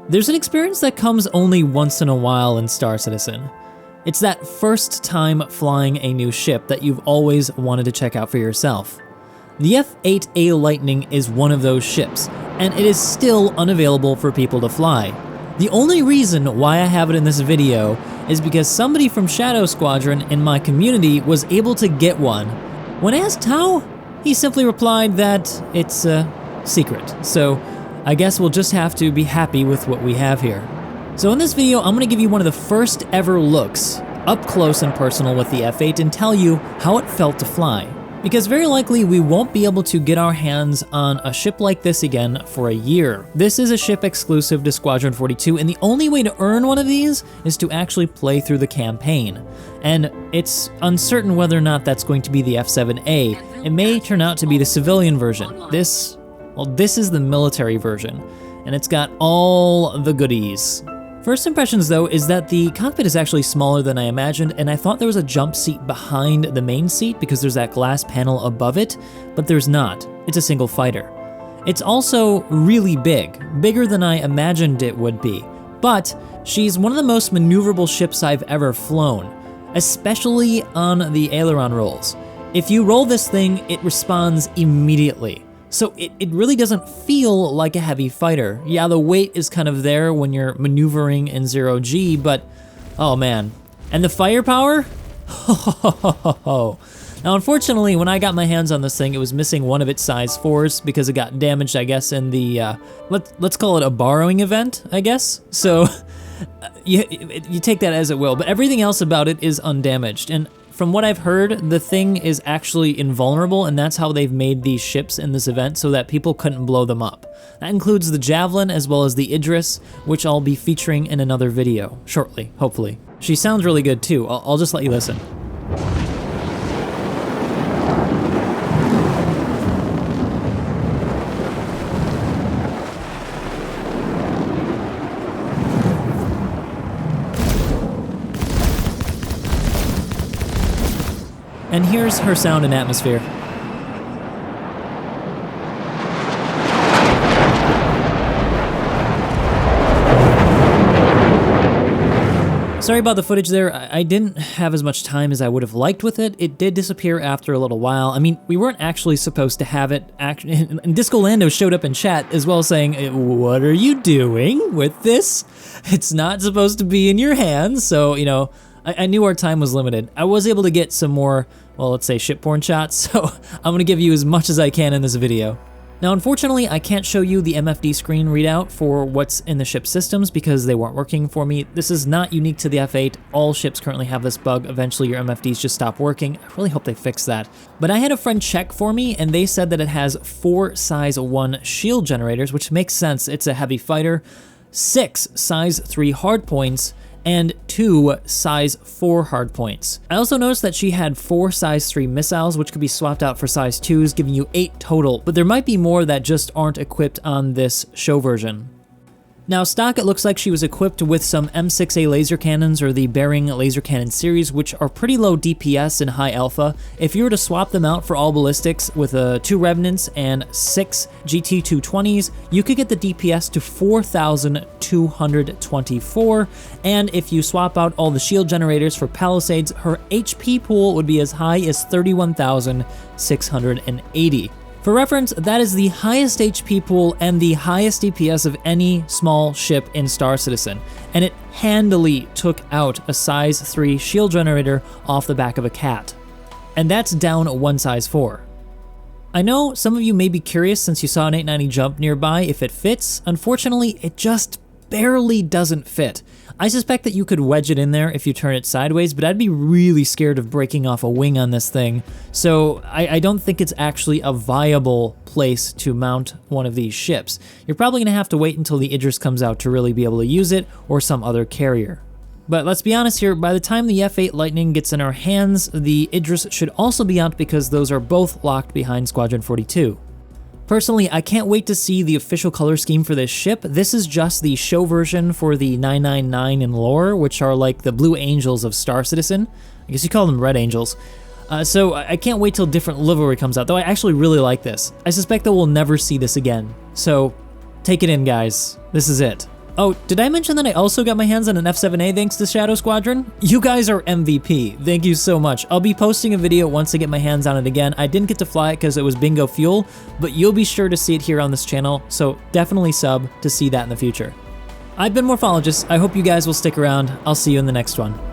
There's an experience that comes only once in a while in Star Citizen. It's that first time flying a new ship that you've always wanted to check out for yourself. The F8A Lightning is one of those ships, and it is still unavailable for people to fly. The only reason why I have it in this video is because somebody from Shadow Squadron in my community was able to get one. When asked how, he simply replied that it's a secret, so I guess we'll just have to be happy with what we have here. So in this video, I'm going to give you one of the first ever looks, up close and personal with the F8, and tell you how it felt to fly. Because very likely we won't be able to get our hands on a ship like this again for a year. This is a ship exclusive to Squadron 42, and the only way to earn one of these is to actually play through the campaign. And it's uncertain whether or not that's going to be the F7A. It may turn out to be the civilian version. This is the military version, and it's got all the goodies. First impressions though is that the cockpit is actually smaller than I imagined, and I thought there was a jump seat behind the main seat because there's that glass panel above it, but there's not. It's a single fighter. It's also really big, bigger than I imagined it would be, but she's one of the most maneuverable ships I've ever flown, especially on the aileron rolls. If you roll this thing, it responds immediately. So it really doesn't feel like a heavy fighter. Yeah, the weight is kind of there when you're maneuvering in 0G, but oh man. And the firepower? Now unfortunately, when I got my hands on this thing, it was missing one of its size 4s because it got damaged, I guess, in the, let's call it a borrowing event, I guess. So you take that as it will, but everything else about it is undamaged. And from what I've heard, the thing is actually invulnerable, and that's how they've made these ships in this event so that people couldn't blow them up. That includes the Javelin as well as the Idris, which I'll be featuring in another video shortly, hopefully. She sounds really good too. I'll just let you listen. And here's her sound and atmosphere. Sorry about the footage there. I didn't have as much time as I would have liked with it. It did disappear after a little while. I mean, we weren't actually supposed to have it. And Disco Lando showed up in chat as well saying, "What are you doing with this? It's not supposed to be in your hands." So, you know, I knew our time was limited. I was able to get some more, well, let's say shipborne shots, so I'm gonna give you as much as I can in this video. Now, unfortunately, I can't show you the MFD screen readout for what's in the ship systems because they weren't working for me. This is not unique to the F8. All ships currently have this bug. Eventually, your MFDs just stop working. I really hope they fix that. But I had a friend check for me, and they said that it has 4 size 1 shield generators, which makes sense. It's a heavy fighter, 6 size 3 hardpoints, and 2 size 4 hardpoints. I also noticed that she had 4 size 3 missiles, which could be swapped out for size 2s, giving you 8 total, but there might be more that just aren't equipped on this show version. Now, stock, it looks like she was equipped with some M6A laser cannons or the Bearing laser cannon series, which are pretty low DPS and high alpha. If you were to swap them out for all ballistics with 2 Revenants and 6 GT220s, you could get the DPS to 4,224. And if you swap out all the shield generators for Palisades, her HP pool would be as high as 31,680. For reference, that is the highest HP pool and the highest DPS of any small ship in Star Citizen, and it handily took out a size 3 shield generator off the back of a cat. And that's down 1 size 4. I know some of you may be curious since you saw an 890 jump nearby if it fits. Unfortunately, it just barely doesn't fit. I suspect that you could wedge it in there if you turn it sideways, but I'd be really scared of breaking off a wing on this thing, so I don't think it's actually a viable place to mount one of these ships. You're probably going to have to wait until the Idris comes out to really be able to use it, or some other carrier. But let's be honest here, by the time the F8 Lightning gets in our hands, the Idris should also be out because those are both locked behind Squadron 42. Personally, I can't wait to see the official color scheme for this ship. This is just the show version for the 999 in lore, which are like the Blue Angels of Star Citizen. I guess you call them Red Angels. So I can't wait till different livery comes out, though I actually really like this. I suspect that we'll never see this again. So take it in, guys. This is it. Oh, did I mention that I also got my hands on an F8A thanks to Shadow Squadron? You guys are MVP. Thank you so much. I'll be posting a video once I get my hands on it again. I didn't get to fly it because it was bingo fuel, but you'll be sure to see it here on this channel, so definitely sub to see that in the future. I've been Morphologist. I hope you guys will stick around. I'll see you in the next one.